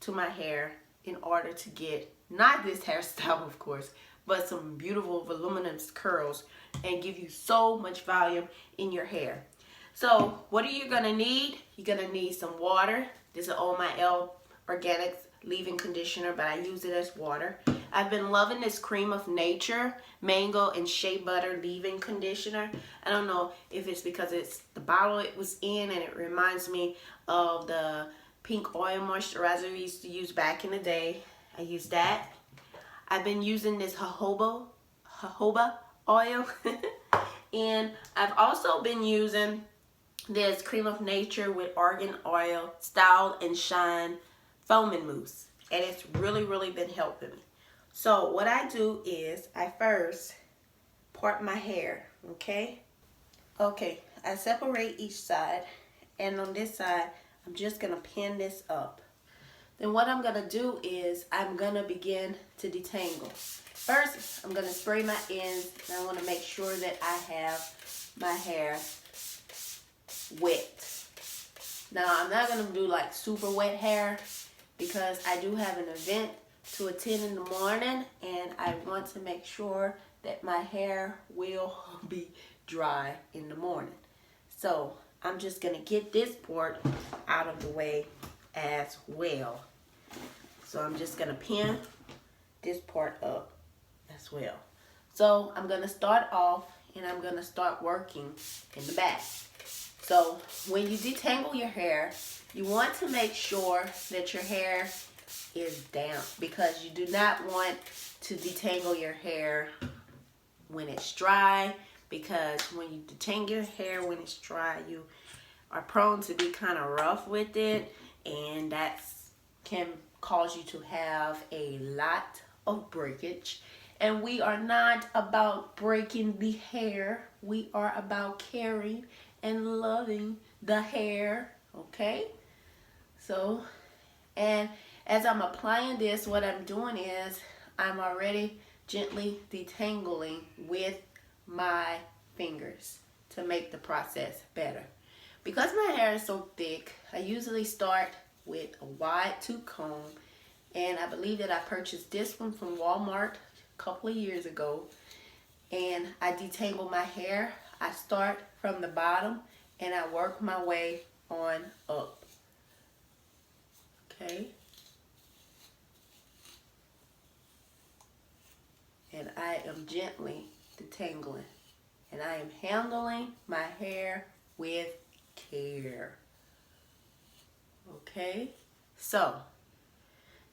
to my hair in order to get, not this hairstyle of course, but some beautiful voluminous curls and give you so much volume in your hair. So what are you gonna need? You're gonna need some water. This is Oh My Elle Organics leave-in conditioner, but I use it as water. I've been loving this Cream of Nature mango and shea butter leave-in conditioner. I don't know if it's because it's the bottle it was in and it reminds me of the pink oil moisturizer we used to use back in the day. I use that. I've been using this jojoba oil and I've also been using this Cream of Nature with argan oil Style and Shine foaming mousse, and it's really been helping me. So what I do is I first part my hair. Okay, I separate each side, and on this side I'm just gonna pin this up. Then what I'm gonna do is I'm gonna begin to detangle. First I'm gonna spray my ends, and I want to make sure that I have my hair wet. Now I'm not gonna do like super wet hair because I do have an event to attend in the morning, and I want to make sure that my hair will be dry in the morning. So I'm just gonna get this part out of the way as well. So I'm just gonna pin this part up as well. So I'm gonna start off, and I'm gonna start working in the back. So when you detangle your hair, you want to make sure that your hair is damp, because you do not want to detangle your hair when it's dry, because when you detangle your hair when it's dry, you are prone to be kind of rough with it, and that can cause you to have a lot of breakage. And we are not about breaking the hair. We are about caring and loving the hair, okay? So, and as I'm applying this, what I'm doing is I'm already gently detangling with my fingers to make the process better. Because my hair is so thick, I usually start with a wide tooth comb, and I believe that I purchased this one from Walmart a couple of years ago. And I detangle my hair. I start from the bottom and I work my way on up. Okay. And I am gently detangling. And I am handling my hair with care. Okay. So,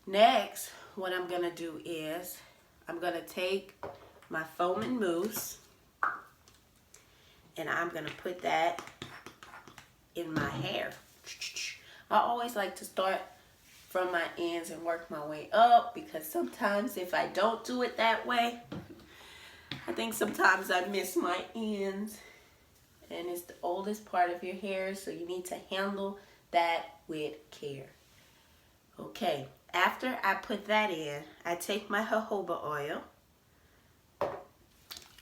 next, what I'm going to do is I'm going to take my foaming mousse and I'm going to put that in my hair. I always like to start from my ends and work my way up, because sometimes if I don't do it that way, I think sometimes I miss my ends, and it's the oldest part of your hair, so you need to handle that with care. Okay, after I put that in, I take my jojoba oil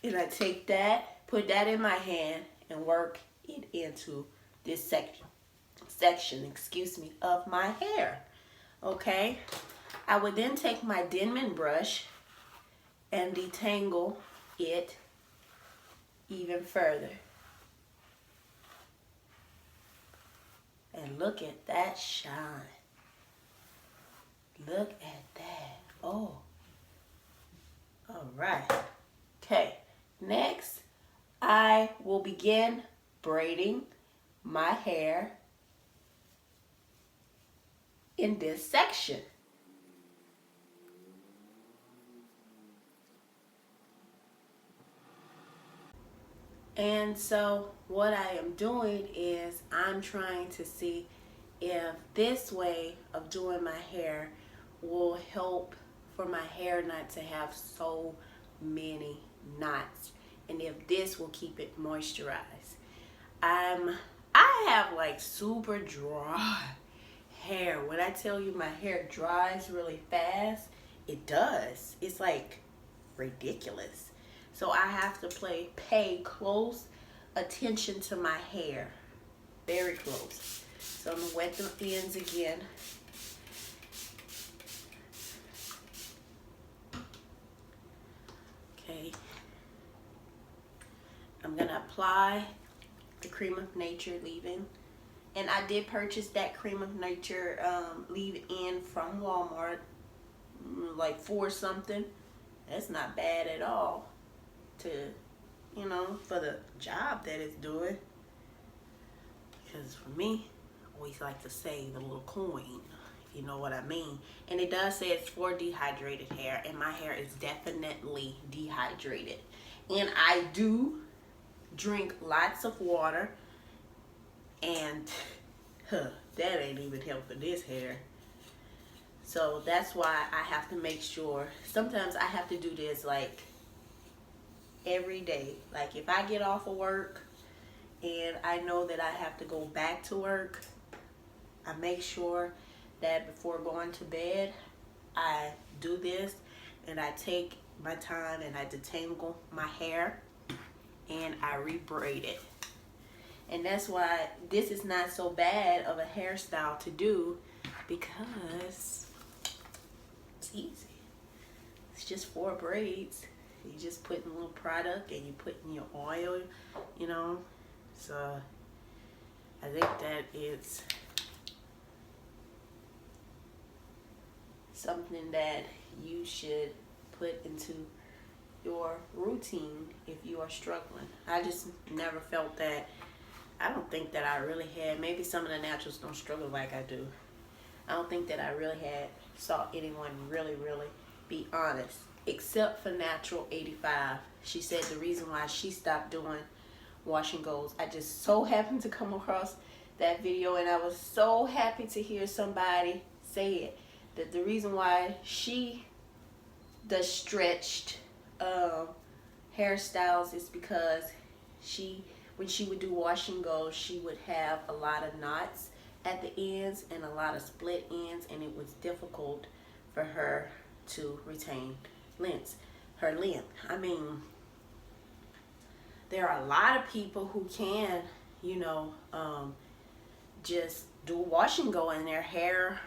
and I take that, put that in my hand and work it into this section of my hair. Okay, I would then take my Denman brush and detangle it even further. And look at that shine. Look at that. Oh. All right. Okay. Next, I will begin braiding my hair in this section. And so what I am doing is I'm trying to see if this way of doing my hair will help for my hair not to have so many knots, and if this will keep it moisturized. I have like super dry hair. When I tell you my hair dries really fast, it does. It's like ridiculous. So I have to pay close attention to my hair. Very close. So I'm gonna wet the ends again. I'm gonna apply the Cream of Nature leave-in. And I did purchase that Cream of Nature leave-in from Walmart, like $4 something. That's not bad at all to, you know, for the job that it's doing. Because for me, I always like to save a little coin, if you know what I mean. And it does say it's for dehydrated hair, and my hair is definitely dehydrated. And I do drink lots of water, and that ain't even helping this hair. So that's why I have to make sure. Sometimes I have to do this like every day. Like if I get off of work and I know that I have to go back to work, I make sure that before going to bed, I do this, and I take my time and I detangle my hair and I rebraid it. And that's why this is not so bad of a hairstyle to do, because it's easy. It's just 4 braids. You just put in a little product and you put in your oil, you know. So I think that it's something that you should put into your routine if you are struggling. I just never felt that. I don't think that I really had, maybe some of the naturals don't struggle like I do. I don't think that I really saw anyone really be honest, except for Natural 85. She said the reason why she stopped doing wash and goes. I just so happened to come across that video, and I was so happy to hear somebody say it, that the reason why she does stretched hairstyles is because when she would do wash and go, she would have a lot of knots at the ends and a lot of split ends, and it was difficult for her to retain her length. I mean, there are a lot of people who can, you know, just do wash and go and their hair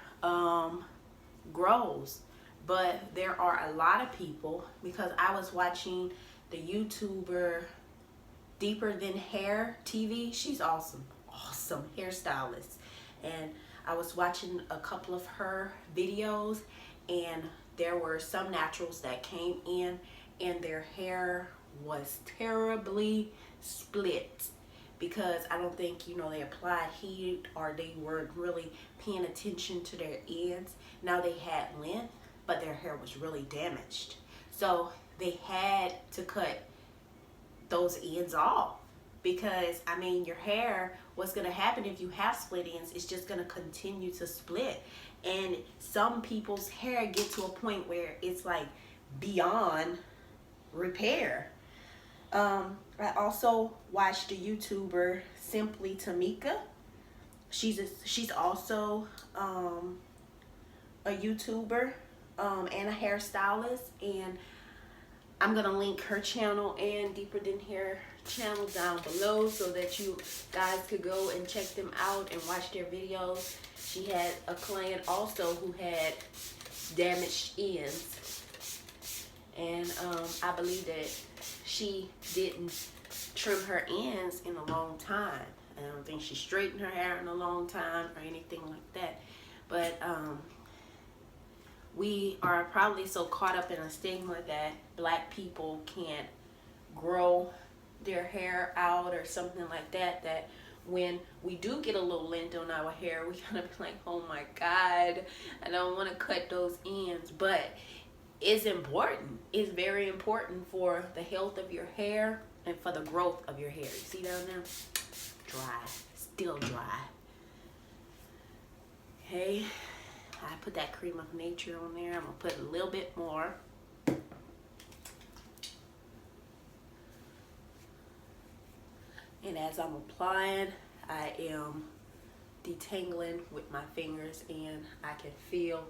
grows. But there are a lot of people, because I was watching the YouTuber Deeper Than Hair TV. She's awesome hairstylist. And I was watching a couple of her videos, and there were some naturals that came in and their hair was terribly split, because I don't think, you know, they applied heat or they weren't really paying attention to their ends. Now they had length, but their hair was really damaged. So they had to cut those ends off, because I mean, your hair, what's going to happen if you have split ends, it's just going to continue to split. And some people's hair get to a point where it's like beyond repair. I also watched a YouTuber, Simply Tamika. She's also a YouTuber and a hairstylist, and I'm gonna link her channel and Deeper Than Hair channel down below so that you guys could go and check them out and watch their videos. She had a client also who had damaged ends, and I believe that she didn't trim her ends in a long time. I don't think she straightened her hair in a long time or anything like that. But we are probably so caught up in a stigma that black people can't grow their hair out or something like that, that when we do get a little lint on our hair, we kind of be like, oh my God, I don't want to cut those ends. But it's important. It's very important for the health of your hair and for the growth of your hair. You see down there? Dry. Still dry. Okay. I put that Cream of Nature on there. I'm going to put a little bit more. And as I'm applying, I am detangling with my fingers, and I can feel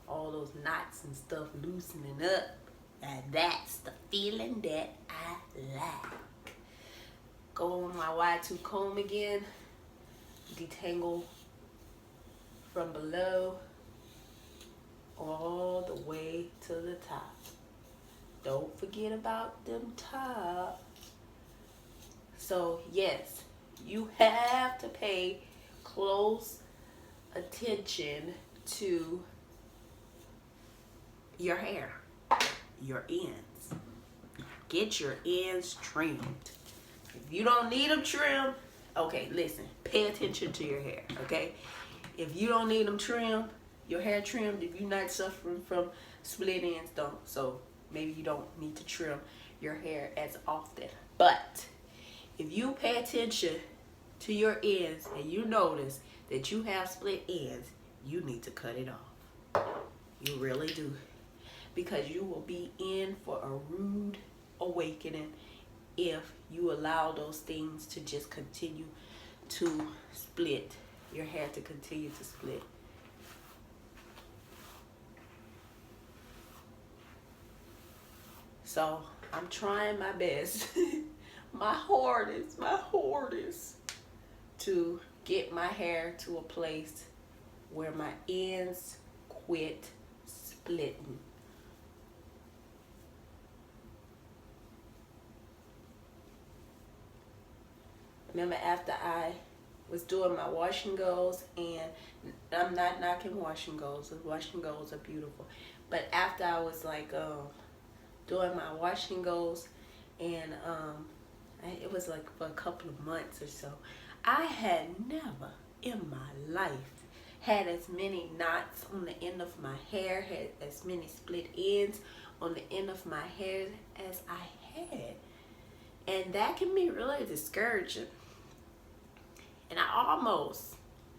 all those knots and stuff loosening up. And that's the feeling that I like. Go on my Y2 comb again. Detangle from below all the way to the top. Don't forget about them top. So yes, you have to pay close attention to your hair, your ends. Get your ends trimmed. If you don't need them trimmed, okay, listen, pay attention to your hair, okay? If you don't need them trimmed, your hair trimmed, if you're not suffering from split ends, don't. So maybe you don't need to trim your hair as often. But if you pay attention to your ends and you notice that you have split ends, you need to cut it off. You really do. Because you will be in for a rude awakening if you allow those things to just continue to split, your hair to continue to split. So I'm trying my best, my hardest to get my hair to a place where my ends quit splitting. Remember, after I was doing my wash and goes, and I'm not knocking wash and goes. Wash and goes are beautiful. But after I was like doing my wash and goes, and it was like for a couple of months or so, I had never in my life had as many knots on the end of my hair, had as many split ends on the end of my hair as I had. And that can be really discouraging. And I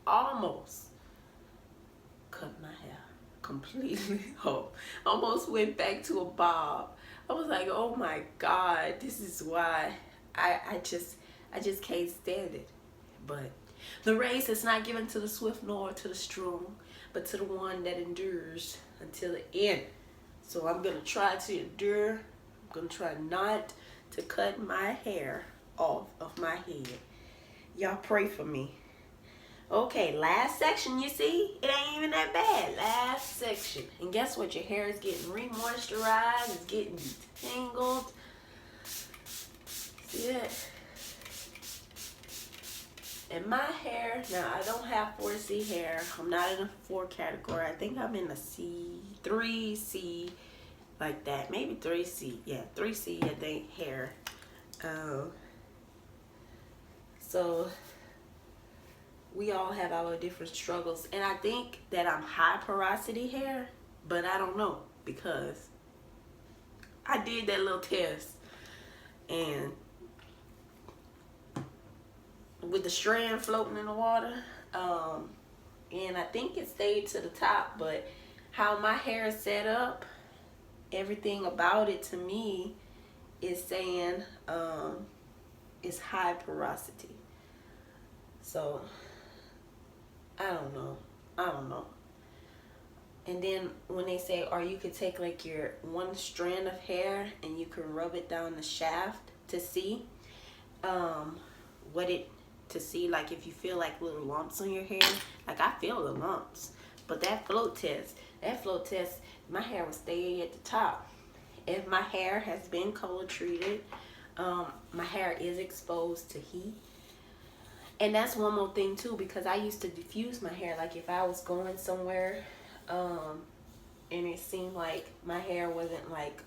almost cut my hair completely off. Almost went back to a bob. I was like, oh my God, this is why I just can't stand it. But the race is not given to the swift nor to the strong, but to the one that endures until the end. So I'm gonna try to endure. I'm gonna try not to cut my hair off of my head. Y'all pray for me. Okay, last section, you see? It ain't even that bad. Last section. And guess what? Your hair is getting re-moisturized. It's getting tangled. See that? And my hair, now I don't have 4C hair. I'm not in a 4 category. I think I'm in a C, 3C, like that. Maybe 3C. Yeah, 3C, I think, hair. So we all have our different struggles, and I think that I'm high porosity hair, but I don't know, because I did that little test, and with the strand floating in the water, and I think it stayed to the top, but how my hair is set up, everything about it to me is saying it's high porosity. So I don't know. And then when they say, or you could take like your one strand of hair and you can rub it down the shaft to see to see like if you feel like little lumps on your hair. Like I feel the lumps, but that float test, my hair will stay at the top. If my hair has been color treated, my hair is exposed to heat. And that's one more thing too, because I used to diffuse my hair. Like if I was going somewhere and it seemed like my hair wasn't like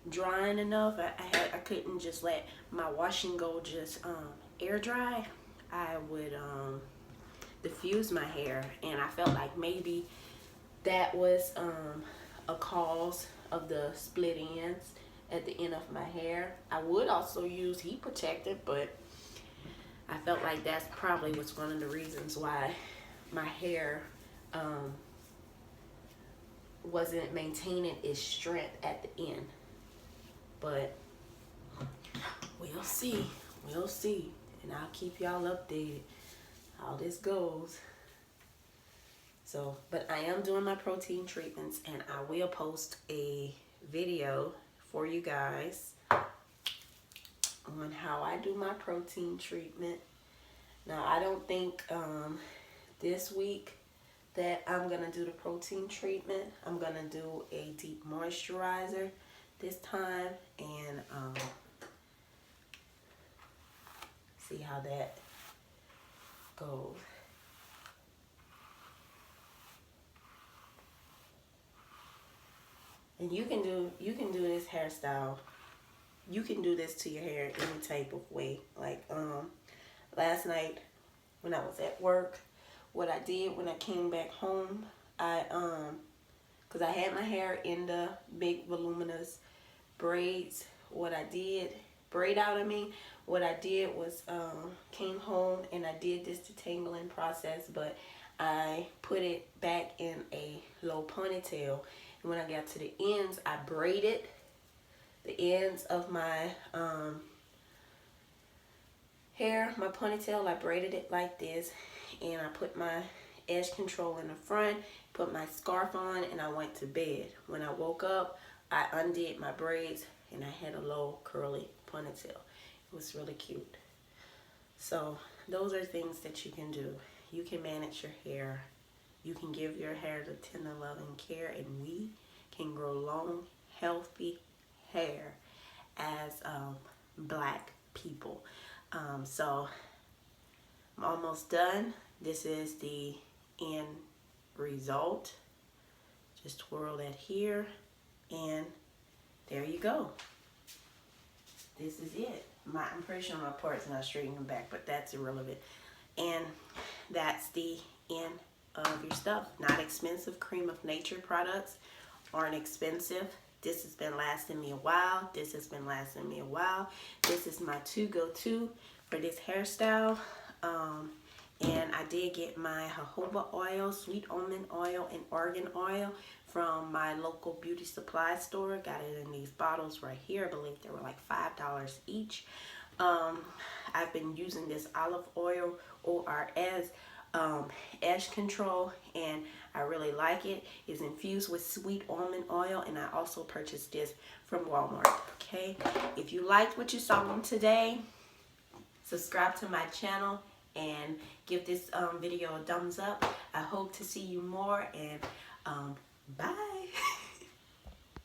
drying enough, I couldn't just let my wash and go just air dry. I would diffuse my hair, and I felt like maybe that was a cause of the split ends at the end of my hair. I would also use heat protectant, but I felt like that's probably was one of the reasons why my hair wasn't maintaining its strength at the end. But we'll see. And I'll keep y'all updated how this goes. So, but I am doing my protein treatments, and I will post a video for you guys on how I do my protein treatment. Now, I don't think this week that I'm gonna do the protein treatment. I'm gonna do a deep moisturizer this time, and See how that goes. And you can do this hairstyle. You can do this to your hair any type of way. Like last night when I was at work, what I did when I came back home, because I had my hair in the big voluminous braids. What I did what I did was came home and I did this detangling process, but I put it back in a low ponytail. And when I got to the ends, I braided the ends of my hair, my ponytail. I braided it like this, and I put my edge control in the front, put my scarf on, and I went to bed. When I woke up, I undid my braids and I had a low curly ponytail. It was really cute. So those are things that you can do. You can manage your hair. You can give your hair the tender loving care, and we can grow long, healthy hair as black people. So I'm almost done. This is the end result. Just twirl that here, and there you go. This is it. I'm pretty sure my part's not straight in the back, but that's irrelevant. And that's the end of your stuff. Not expensive. Cream of Nature products aren't expensive. This has been lasting me a while. This has been lasting me a while. This is my go-to for this hairstyle. And I did get my jojoba oil, sweet almond oil, and argan oil from my local beauty supply store. Got it in these bottles right here. I believe they were like $5 each. I've been using this olive oil, ORS, edge control, and I really like it. It's infused with sweet almond oil, and I also purchased this from Walmart. Okay, if you liked what you saw today, subscribe to my channel and give this video a thumbs up. I hope to see you more, and bye.